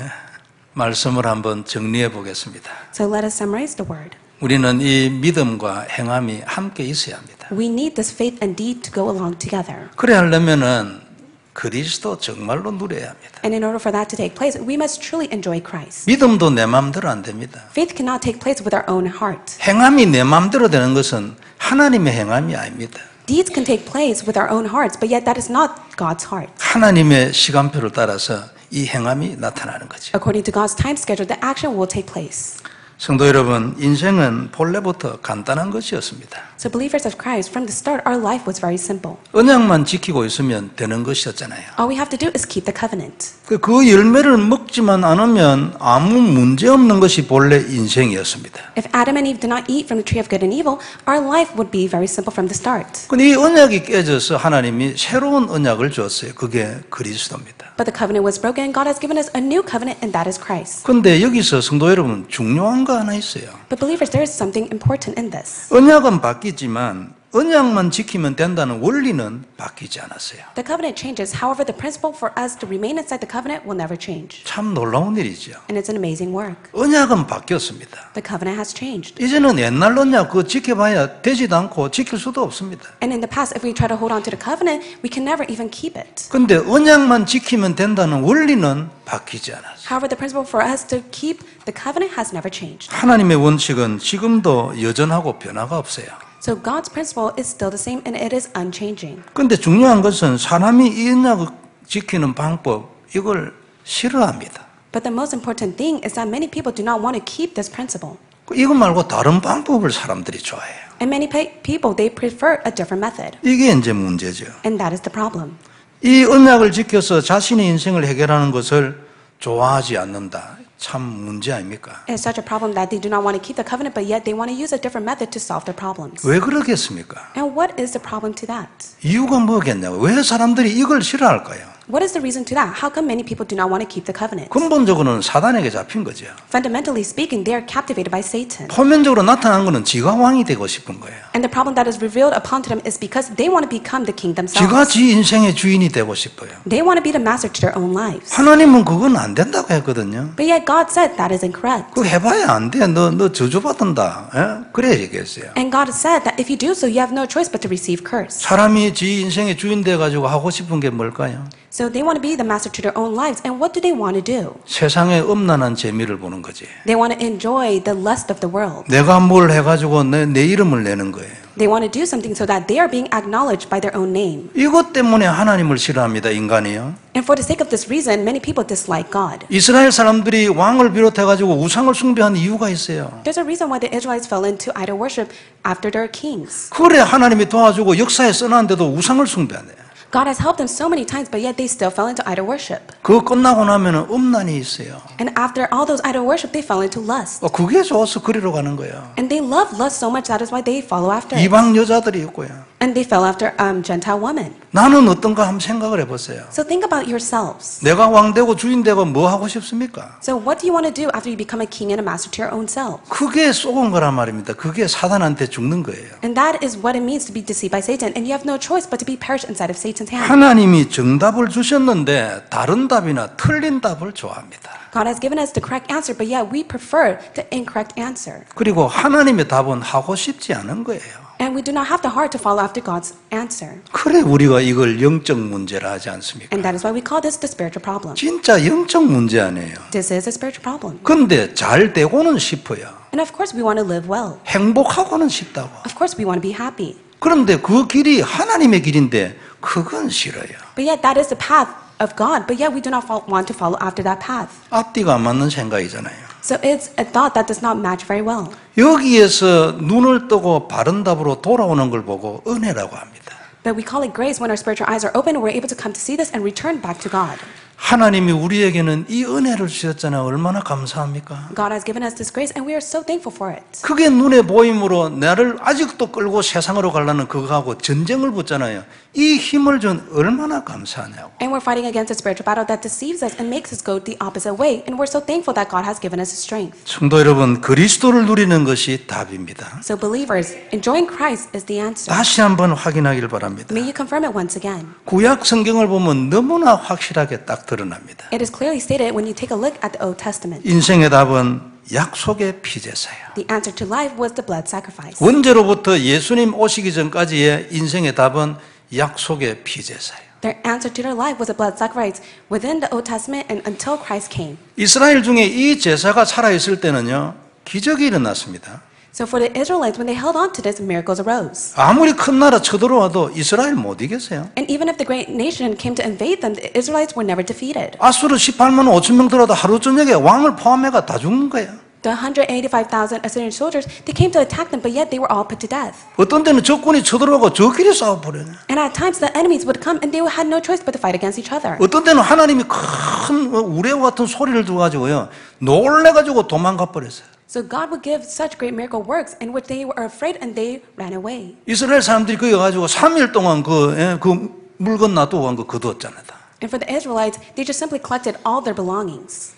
Speaker 1: 말씀을 한번 정리해 보겠습니다.
Speaker 2: So let us summarize the word.
Speaker 1: 우리는 이 믿음과 행함이 함께 있어야 합니다.
Speaker 2: We need this faith and deed to go along together.
Speaker 1: 그래 하려면은 그리스도 정말로 누려야 합니다.
Speaker 2: And in order for that to take place, we must truly enjoy Christ.
Speaker 1: 믿음도 내 마음대로 안 됩니다.
Speaker 2: Faith cannot take place with our own heart.
Speaker 1: 행함이 내 마음대로 되는 것은 하나님의 행함이 아닙니다.
Speaker 2: Deeds can take place with our own hearts, but yet that is not God's heart.
Speaker 1: 하나님의 시간표를 따라서 이 행함이 나타나는 거죠.
Speaker 2: According to God's time schedule, the action will take place.
Speaker 1: 성도 여러분, 인생은 본래부터 간단한 것이었습니다.
Speaker 2: So believers of Christ, from the start, our life was very simple.
Speaker 1: 언약만 지키고 있으면 되는 것이었잖아요.
Speaker 2: All we have to do is keep the covenant.
Speaker 1: 그 열매를 먹지만 않으면 아무 문제 없는 것이 본래 인생이었습니다.
Speaker 2: If Adam and Eve did not eat from the tree of good and evil, our life would be very simple from the start.
Speaker 1: 근데 이 언약이 깨져서 하나님이 새로운 언약을 줬어요. 그게 그리스도입니다.
Speaker 2: But the covenant was broken, and God has given us a new covenant, and that is Christ.
Speaker 1: 근데 여기서 성도 여러분 중요한 거 하나 있어요.
Speaker 2: But believers, there is something important in this.
Speaker 1: 언약은 바뀌지만 언약만 지키면 된다는 원리는 바뀌지 않았어요.
Speaker 2: The covenant changes, however, the principle for us to remain inside the covenant will never change.
Speaker 1: 참 놀라운 일이죠.
Speaker 2: And it's an amazing work.
Speaker 1: 언약은 바뀌었습니다.
Speaker 2: The covenant has changed.
Speaker 1: 이제는 옛날 언약 그거 지켜봐야 되지도 않고 지킬 수도 없습니다.
Speaker 2: And in the past, if we try to hold on to the covenant, we can never even keep it.
Speaker 1: 근데 언약만 지키면 된다는 원리는 바뀌지 않았어요.
Speaker 2: However, the principle for us to keep the covenant has never changed.
Speaker 1: 하나님의 원칙은 지금도 여전하고 변화가 없어요.
Speaker 2: So God's principle is still the same and it is unchanging.
Speaker 1: 근데 중요한 것은 사람이 이 언약을 지키는 방법 이걸 싫어합니다.
Speaker 2: But the most important thing is that many people do not want to keep this principle.
Speaker 1: 이거 말고 다른 방법을 사람들이 좋아해요.
Speaker 2: And many people, they prefer a different method.
Speaker 1: 이게 이제 문제죠.
Speaker 2: And that is the problem.
Speaker 1: 이 언약을 지켜서 자신의 인생을 해결하는 것을 좋아하지 않는다. 참 문제 아닙니까?
Speaker 2: It's such a problem that they do not want to keep the covenant, but yet they want to use a different method to solve their problems.
Speaker 1: 왜 그러겠습니까?
Speaker 2: And what is the problem to that?
Speaker 1: 이유가 뭐겠냐고. 왜 사람들이 이걸 싫어할까요?
Speaker 2: What is the reason to that? How come many people do not want to keep the covenant?
Speaker 1: 근본적으로는 사단에게 잡힌 거죠.
Speaker 2: Fundamentally speaking, they are captivated by Satan.
Speaker 1: 표면적으로 나타난 것은 지가 왕이 되고 싶은 거예요.
Speaker 2: And the problem that is revealed upon to them is because they want to become the king themselves.
Speaker 1: 지가 지 인생의 주인이 되고 싶어요.
Speaker 2: They want to be the master to their own lives.
Speaker 1: 하나님은 그건 안 된다고 했거든요.
Speaker 2: But yet God said that is incorrect.
Speaker 1: 그거 해봐야 안 돼. 너 저주받는다. 예? 그래 얘기했어요.
Speaker 2: And God said that if you do so, you have no choice but to receive curse.
Speaker 1: 사람이 지 인생의 주인 돼가지고 하고 싶은 게 뭘까요?
Speaker 2: So they want to be the master to their own lives. And what do they want to do?
Speaker 1: 세상의 음란한 재미를 보는 거지.
Speaker 2: They want to enjoy the lust of the world.
Speaker 1: 내가 뭘 해가지고 내 이름을 내는 거예요.
Speaker 2: They want to do something so that they are being acknowledged by their own name.
Speaker 1: 이것 때문에 하나님을 싫어합니다, 인간이요.
Speaker 2: And for the sake of this reason, many people dislike God.
Speaker 1: 이스라엘 사람들이 왕을 비롯해가지고 우상을 숭배한 이유가 있어요.
Speaker 2: There's a reason why the Israelites fell into idol worship after their kings.
Speaker 1: 그래 하나님이 도와주고 역사에 써놨는데도 우상을 숭배하네.
Speaker 2: God has helped them so many times, but yet they still fell into idol worship.
Speaker 1: 그거 끝나고 나면 음란이 있어요.
Speaker 2: And after all those idol worship, they fell into lust.
Speaker 1: 그게 좋아서 그리로 가는 거예요.
Speaker 2: And they love lust so much, that is why they follow after it.
Speaker 1: 이방 여자들이 있고요.
Speaker 2: And they fell after Gentile women.
Speaker 1: 나는 어떤가 한번 생각을 해보세요.
Speaker 2: So think about yourselves.
Speaker 1: 내가 왕 되고 주인 되고 뭐 하고 싶습니까?
Speaker 2: So what do you want to do after you become a king and a master to your own self?
Speaker 1: 그게 속은 거란 말입니다. 그게 사단한테 죽는 거예요.
Speaker 2: And that is what it means to be deceived by Satan. And you have no choice but to be perished inside of Satan's hand.
Speaker 1: 하나님이 정답을 주셨는데 다른 답이나 틀린 답을 좋아합니다.
Speaker 2: God has given us the correct answer, but yet we prefer the incorrect answer.
Speaker 1: 그리고 하나님의 답은 하고 싶지 않은 거예요.
Speaker 2: And we do not have the heart to follow after God's answer.
Speaker 1: 그래 우리가 이걸 영적 문제라 하지 않습니까?
Speaker 2: And that is why we call this the spiritual problem.
Speaker 1: 진짜 영적 문제 아니에요.
Speaker 2: This is a spiritual problem.
Speaker 1: 근데 잘 되고는 싶어요.
Speaker 2: And of course we want to live well.
Speaker 1: 행복하고는 싶다고.
Speaker 2: Of course we want to be happy.
Speaker 1: 그런데 그 길이 하나님의 길인데 그건 싫어요.
Speaker 2: But yet that is the path of God. But yet we do not want to follow after that path.
Speaker 1: 앞뒤가 안 맞는 생각이잖아요.
Speaker 2: So it's a thought that does not match very well.
Speaker 1: 여기에서 눈을 뜨고 바른 답으로 돌아오는 걸 보고 은혜라고 합니다.
Speaker 2: But we call it grace when our spiritual eyes are open and we're able to come to see this and return back to God.
Speaker 1: 하나님이 우리에게는 이 은혜를 주셨잖아요. 얼마나 감사합니까?
Speaker 2: God has given us this grace and we are so thankful for it.
Speaker 1: 그게 눈에 보임으로 나를 아직도 끌고 세상으로 가려는 그거하고 전쟁을 붙잖아요. 이 힘을 준 얼마나 감사하냐고.
Speaker 2: And we're fighting against a spiritual battle that deceives us and makes us go the opposite way. And we're so thankful that God has given us the strength.
Speaker 1: 성도 여러분, 그리스도를 누리는 것이 답입니다.
Speaker 2: So believers, enjoying Christ is the answer.
Speaker 1: 다시 한번 확인하길 바랍니다.
Speaker 2: May you confirm it once again.
Speaker 1: 구약 성경을 보면 너무나 확실하게 딱 드러납니다.
Speaker 2: It is clearly stated when you take a look at the Old Testament.
Speaker 1: 인생의 답은 약속의 피제사예요.
Speaker 2: The answer to life was the blood sacrifice.
Speaker 1: 원죄로부터 예수님 오시기 전까지의 인생의 답은 약속의 피제사예요.
Speaker 2: Their answer to their life was a blood sacrifice within the Old Testament and until Christ came.
Speaker 1: 이스라엘 중에 이 제사가 살아있을 때는요, 기적이 일어났습니다.
Speaker 2: So for the Israelites, when they held on to this, miracles arose.
Speaker 1: 아무리 큰 나라 쳐들어와도 이스라엘 못 이겼어요.
Speaker 2: And even if the great nation came to invade them, the Israelites were never defeated.
Speaker 1: 아수르 18만 5천 명 들어도 하루 저녁에 왕을 포함해가 다 죽는 거예요.
Speaker 2: The 185,000 Assyrian soldiers, they came to attack them, but yet they were all put to death.
Speaker 1: 어떤 때는 적군이 쳐들어가고 저끼리 싸워버려요.
Speaker 2: And at times the enemies would come and they had no choice but to fight against each other.
Speaker 1: 어떤 때는 하나님이 큰 우레와 같은 소리를 들어가지고요 놀래가지고 도망가 버렸어요.
Speaker 2: So God would give such great miracle works in which they were afraid and they ran away.
Speaker 1: 이스라엘 사람들이 거기 가지고 3일 동안 그 물건 놔두고 간 거 거두었잖아요.
Speaker 2: And for the Israelites, they just simply collected all their belongings.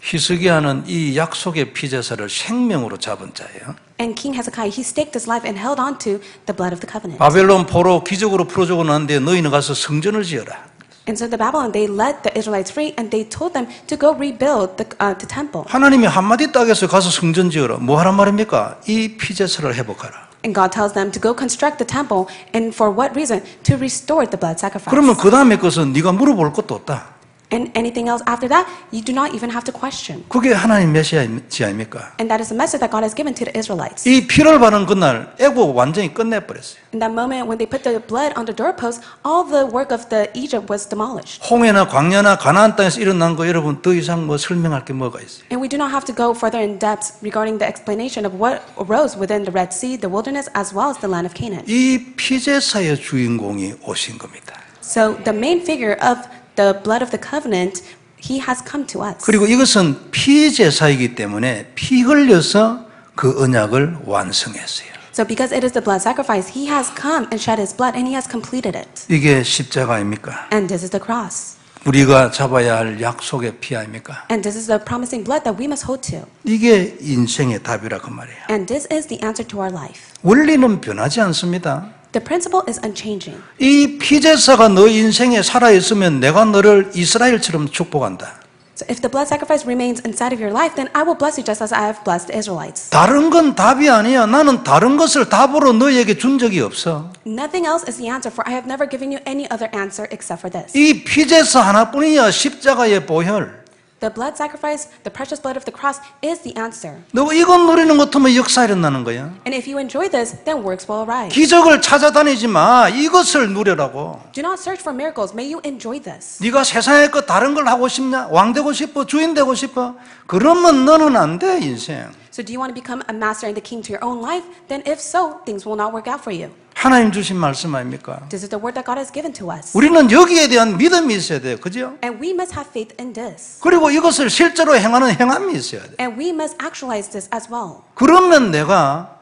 Speaker 1: 히스기야는 이 약속의 피제사를 생명으로 잡은 자예요.
Speaker 2: And King Hezekiah, he staked his life and held on to the blood of the covenant.
Speaker 1: 바벨론 포로 기적으로 풀어주고 난데 너희는 가서 성전을 지어라.
Speaker 2: And so the Babylon, they let the Israelites free and they told them to go rebuild the temple.
Speaker 1: 하나님이 한마디 딱 해서 가서 성전 지어라. 뭐 하란 말입니까? 이 피제사를 회복하라.
Speaker 2: And God tells them to go construct the temple, and for what reason? To restore the blood sacrifice.
Speaker 1: 그러면 그 다음에 것은 네가 물어볼 것도 없다.
Speaker 2: And anything else after that, you do not even have to question.
Speaker 1: 그게 하나님 메시아입니까?
Speaker 2: And that is the message that God has given to the Israelites.
Speaker 1: 이 피를 바른 그날 애국 완전히 끝내버렸어요.
Speaker 2: In that moment when they put the blood on the doorpost, all the work of the Egypt was demolished.
Speaker 1: 홍해나 광야나 가나안 땅에서 일어난 거 여러분 더 이상 뭐 설명할 게 뭐가 있어요?
Speaker 2: And we do not have to go further in depth regarding the explanation of what arose within the Red Sea, the wilderness, as well as the land of Canaan.
Speaker 1: 이 피제사의 주인공이 오신 겁니다.
Speaker 2: So the main figure of the blood of the covenant, he has come to us.
Speaker 1: 그리고 이것은 피제사이기 때문에 피 흘려서 그 언약을 완성했어요.
Speaker 2: So because it is the blood sacrifice, he has come and shed his blood and he has completed it.
Speaker 1: 이게 십자가입니까?
Speaker 2: And this is the cross.
Speaker 1: 우리가 잡아야 할 약속의 피 아닙니까?
Speaker 2: And this is the promising blood that we must hold to.
Speaker 1: 이게 인생의 답이라 그 말이에요.
Speaker 2: And this is the answer to our life.
Speaker 1: 원리는 변하지 않습니다.
Speaker 2: The principle is unchanging.
Speaker 1: 이 피제사가 너 인생에 살아있으면 내가 너를 이스라엘처럼 축복한다.
Speaker 2: So if the blood sacrifice remains inside of your life, then I will bless you just as I have blessed the Israelites.
Speaker 1: 다른 건 답이 아니야. 나는 다른 것을 답으로 너에게 준 적이 없어.
Speaker 2: Nothing else is the answer, for I have never given you any other answer except for this.
Speaker 1: 이 피제사 하나뿐이야. 십자가의 보혈.
Speaker 2: The blood sacrifice, the precious blood of the cross, is the answer.
Speaker 1: 너 이건 누리는 것 같으면 역사 일어나는 거야.
Speaker 2: And if you enjoy this, then works will arise.
Speaker 1: 기적을 찾아다니지 마. 이것을 누려라고.
Speaker 2: Do not search for miracles. May you enjoy this.
Speaker 1: 네가 세상의 것 다른 걸 하고 싶냐? 왕 되고 싶어? 주인 되고 싶어? 그러면 너는 안 돼, 인생.
Speaker 2: So do you want to become a master and the king to your own life? Then if so, things will not work out for you.
Speaker 1: 하나님 주신 말씀 아닙니까?
Speaker 2: This is the word that God has given to us.
Speaker 1: 우리는 여기에 대한 믿음이 있어야 돼요. 그죠?
Speaker 2: And we must have faith in this.
Speaker 1: 그리고 이것을 실제로 행하는 행함이 있어야 돼요.
Speaker 2: And we must actualize this as well.
Speaker 1: 그러면 내가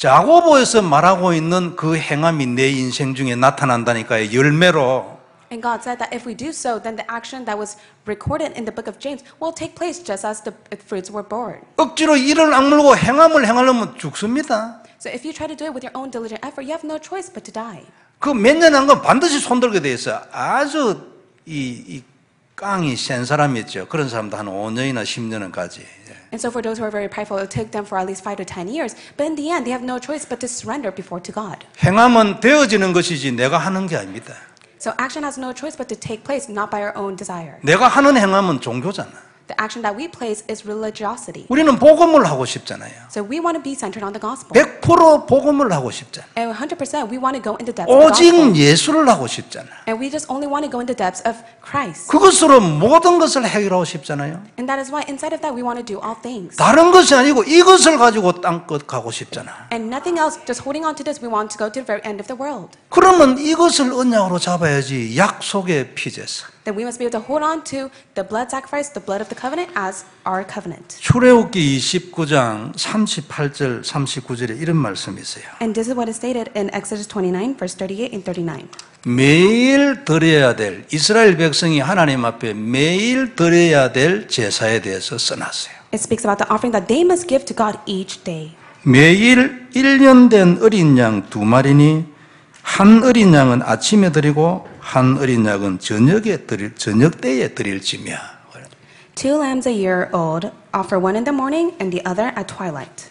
Speaker 1: 야고보에서 말하고 있는 그 행함이 내 인생 중에 나타난다니까요. 열매로.
Speaker 2: And God said that if we do so, then the action that was recorded in the book of James will take place just as the fruits were born.
Speaker 1: 억지로 이를 악물고 행함을 행하려면 죽습니다.
Speaker 2: So if you try to do it with your own diligent effort, you have no choice but to die.
Speaker 1: 그 몇 년 한 건 반드시 손들게 돼 있어요. 아주 이 깡이 센 사람이 있죠. 그런 사람도 한 5년이나 10년은 가지.
Speaker 2: And so for those who are very prideful, it will take them for at least 5 to 10 years. But in the end, they have no choice but to surrender before to God.
Speaker 1: 행함은 되어지는 것이지 내가 하는 게 아닙니다.
Speaker 2: So action has no choice but to take place, not by our own desire.
Speaker 1: 내가 하는 행함은 종교잖아.
Speaker 2: The action that we place is religiosity.
Speaker 1: 우리는 복음을 하고 싶잖아요.
Speaker 2: So we want to be centered on the gospel.
Speaker 1: 100% 복음을 하고 싶잖아.
Speaker 2: And 100% we want to go in the depths of the
Speaker 1: 오직
Speaker 2: gospel.
Speaker 1: 예수를 하고 싶잖아.
Speaker 2: And we just only want to go in the depths of Christ.
Speaker 1: 그것으로 모든 것을 해결하고 싶잖아요.
Speaker 2: And that is why inside of that we want to do all things.
Speaker 1: 다른 것이 아니고 이것을 가지고 땅끝 가고 싶잖아.
Speaker 2: And nothing else, just holding on to this, we want to go to the very end of the world.
Speaker 1: 그러면 이것을 언약으로 잡아야지. 약속의 피제사.
Speaker 2: Then we must be able to hold on to the blood sacrifice, the blood of the covenant as our covenant.
Speaker 1: 출애굽기 29장 38절 39절에 이런 말씀이 있어요.
Speaker 2: And this is what is stated in Exodus 29, verse 38 and 39.
Speaker 1: 매일 드려야 될 이스라엘 백성이 하나님 앞에 매일 드려야 될 제사에 대해서 써놨어요.
Speaker 2: It speaks about the offering that they must give to God each day.
Speaker 1: 매일 1년 된 어린 양 2마리니 한 어린 양은 아침에 드리고 한 어린 양은 저녁 때에 드릴지며.
Speaker 2: 2 lambs a year old, offer one in the morning and the other at twilight.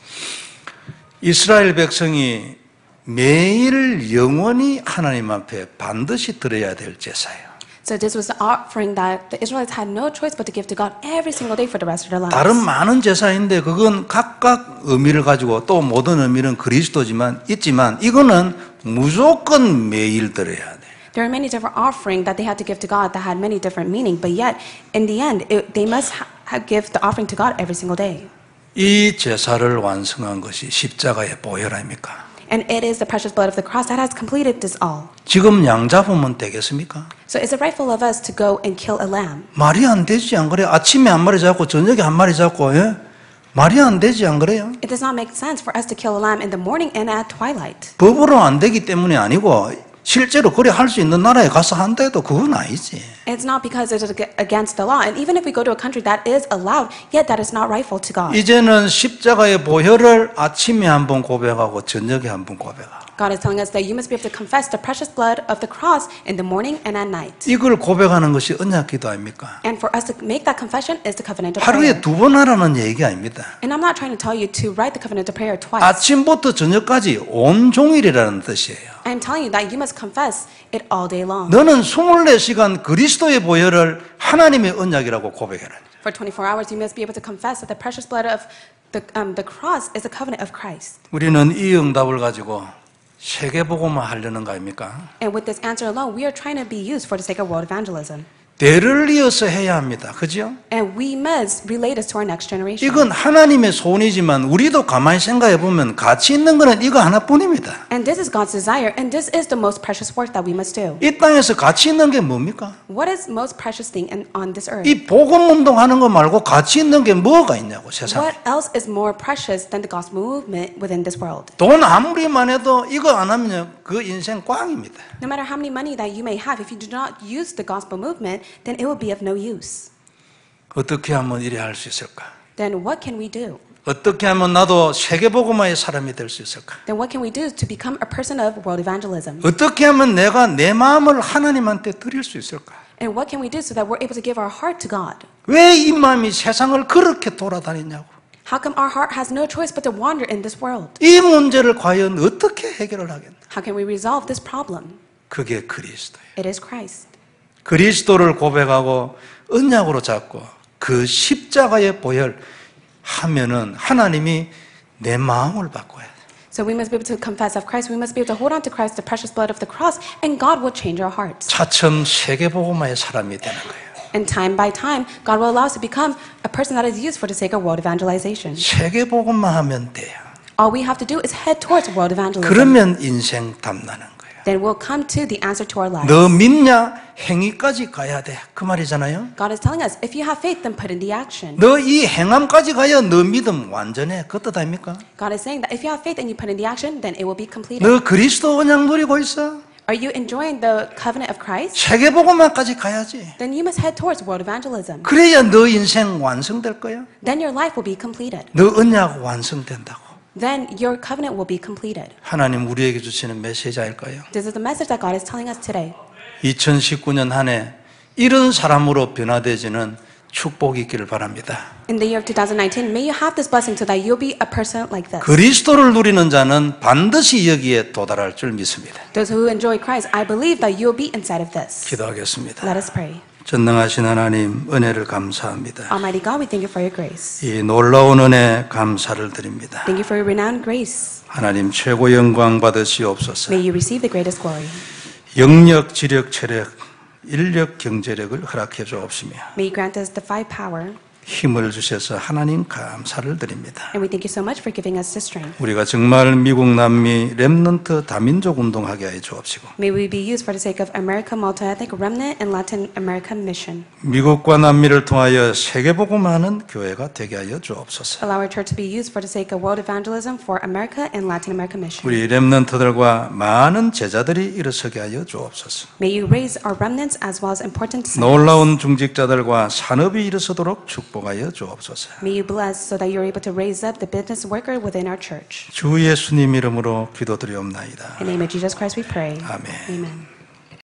Speaker 1: 이스라엘 백성이 매일 영원히 하나님 앞에 반드시 드려야 될 제사예요.
Speaker 2: So this was the offering that the Israelites had no choice but to give to God every single day for the rest of their lives.
Speaker 1: 다른 많은 제사인데 그건 각각 의미를 가지고 또 모든 의미는 그리스도지만 있지만 이거는 무조건 매일 드려야 돼.
Speaker 2: There are many different offerings that they had to give to God that had many different meaning, but yet in the end they must give the offering to God every single day.
Speaker 1: 이 제사를 완성한 것이 십자가의 보혈 아닙니까?
Speaker 2: And it is the precious blood of the cross that has completed this all.
Speaker 1: 지금 양 잡으면 되겠습니까?
Speaker 2: So is it rightful of us to go and kill a lamb?
Speaker 1: 말이 안 되지 안 그래요? 아침에 한 마리 잡고 저녁에 한 마리 잡고 예? 말이 안 되지 안 그래요?
Speaker 2: It does not make sense for us to kill a lamb in the morning and at twilight.
Speaker 1: 법으로 안 되기 때문이 아니고 실제로 그래 할 수 있는 나라에 가서 한다 해도 그건 아니지.
Speaker 2: It's not because it is against the law. And even if we go to a country that is allowed, yet that is not rightful to God.
Speaker 1: 이제는 십자가의 보혈을 아침에 한 번 고백하고 저녁에 한 번 고백하고
Speaker 2: God is telling us that you must be able to confess the precious blood of the cross in the morning and at night.
Speaker 1: 이걸 고백하는 것이 언약기도 아닙니까?
Speaker 2: And for us to make that confession is the covenant of
Speaker 1: 하루에
Speaker 2: prayer.
Speaker 1: 두 번 하라는 얘기 아닙니다.
Speaker 2: And I'm not trying to tell you to write the covenant of prayer twice.
Speaker 1: 아침부터 저녁까지 온종일이라는 뜻이에요.
Speaker 2: I'm telling you that you must confess it all day long.
Speaker 1: 너는 24시간 그리스도의 보혈을 하나님의 언약이라고 고백해라.
Speaker 2: For 24 hours, you must be able to confess that the precious blood of the cross is the covenant of Christ.
Speaker 1: 우리는 이 응답을 가지고 세계복음화 하려는 거 아닙니까?
Speaker 2: And with this answer alone, we are trying to be used for the sake of world evangelism.
Speaker 1: 대를 이어서 해야 합니다. 그죠?
Speaker 2: And we must relate this to our next generation.
Speaker 1: 이건 하나님의 소원이지만 우리도 가만히 생각해 보면 가치 있는 거는 이거 하나뿐입니다.
Speaker 2: And this is God's desire, and this is the most precious work that we must do.
Speaker 1: 이 땅에서 가치 있는 게 뭡니까?
Speaker 2: What is most precious thing on this earth?
Speaker 1: 이 복음 운동하는 거 말고 가치 있는 게 뭐가 있냐고 세상에.
Speaker 2: What else is more precious than the gospel movement within this world?
Speaker 1: 돈 아무리 많아도 이거 안 하면 그 인생 꽝입니다.
Speaker 2: No matter how many money that you may have, if you do not use the gospel movement, then it will be of no use.
Speaker 1: 어떻게 하면 이래 할 수 있을까?
Speaker 2: Then what can we do?
Speaker 1: 어떻게 하면 나도 세계복음화의 사람이 될 수 있을까?
Speaker 2: Then what can we do to become a person of world evangelism?
Speaker 1: 어떻게 하면 내가 내 마음을 하나님한테 드릴 수 있을까?
Speaker 2: And what can we do so that we're able to give our heart to God?
Speaker 1: 왜 이 마음이 세상을 그렇게 돌아다니냐고.
Speaker 2: How come our heart has no choice but to wander in this world?
Speaker 1: 이 문제를 과연 어떻게 해결을 하겠나?
Speaker 2: How can we resolve this problem?
Speaker 1: 그게 그리스도예요.
Speaker 2: It is Christ.
Speaker 1: 그리스도를 고백하고 언약으로 잡고 그 십자가의 보혈 하면은 하나님이 내 마음을 바꿔야 돼.
Speaker 2: So we must be able to confess of Christ. We must be able to hold on to Christ, the precious blood of the cross, and God will change our hearts.
Speaker 1: 차츰 세계복음화의 사람이 되는 거예요.
Speaker 2: And time by time, God will allow us to become a person that is used for the sake of world evangelization.
Speaker 1: 세계복음화 하면 돼요.
Speaker 2: All we have to do is head towards world evangelism.
Speaker 1: 그러면 인생 답나는 거예요.
Speaker 2: Then we'll come to the answer to our lives.
Speaker 1: 너 믿냐? 행위까지 가야 돼. 그 말이잖아요.
Speaker 2: God is telling us, if you have faith, then put in the action.
Speaker 1: 너 이 행함까지 가야 너 믿음 완전해. 그 뜻 아닙니까?
Speaker 2: God is saying that if you have faith and you put in the action, then it will be completed.
Speaker 1: 너 그리스도 언약 누리고 있어?
Speaker 2: Are you enjoying the covenant of Christ?
Speaker 1: 세계복음화까지 가야지.
Speaker 2: Then you must head towards world evangelism.
Speaker 1: 그래야 너 인생 완성될 거야.
Speaker 2: Then your life will be completed.
Speaker 1: 너 언약 완성된다고.
Speaker 2: Then your covenant will be completed.
Speaker 1: 하나님 우리에게 주시는 메시지 아닐까요?
Speaker 2: This is the message that God is telling us today.
Speaker 1: 2019년 한 해 이런 사람으로 변화되지는 축복이 있기를 바랍니다.
Speaker 2: In the year of 2019, may you have this blessing so that you'll be a person like this.
Speaker 1: 그리스도를 누리는 자는 반드시 여기에 도달할 줄 믿습니다.
Speaker 2: Those who enjoy Christ, I believe that you'll be inside of this.
Speaker 1: 기도하겠습니다.
Speaker 2: Let us pray.
Speaker 1: 전능하신 하나님 은혜를 감사합니다.
Speaker 2: Almighty God, we thank you for your grace.
Speaker 1: 이 놀라운 은혜 감사를 드립니다.
Speaker 2: Thank you for your renowned grace.
Speaker 1: 하나님 최고 영광 받으시옵소서.
Speaker 2: May you receive the greatest glory.
Speaker 1: 영력, 지력, 체력, 인력, 경제력을 허락해 주옵시며
Speaker 2: May you grant us the five power.
Speaker 1: 힘을 주셔서 하나님 감사를 드립니다.
Speaker 2: And we thank you so much for giving us this strength.
Speaker 1: 우리가 정말 미국, 남미, 렘넌트 다민족 운동하게 해 주옵시고
Speaker 2: May we be used for the sake of America Multi-Ethnic Remnant and Latin American Mission.
Speaker 1: 미국과 남미를 통하여 세계복음화하는 교회가 되게 하여 주옵소서.
Speaker 2: Allow our church to be used for the sake of world evangelism for America and Latin American Mission.
Speaker 1: 우리 렘넌트들과 많은 제자들이 일어서게 하여 주옵소서.
Speaker 2: May you raise our remnants as well as important disciples.
Speaker 1: 놀라운 중직자들과 산업이 일어서도록 축복하여 주옵소서.
Speaker 2: May you bless so that you're able to raise up the business worker within our church.
Speaker 1: 주 예수님 이름으로 기도드리옵나이다.
Speaker 2: In the name of Jesus Christ we pray.
Speaker 1: 아멘.
Speaker 2: Amen.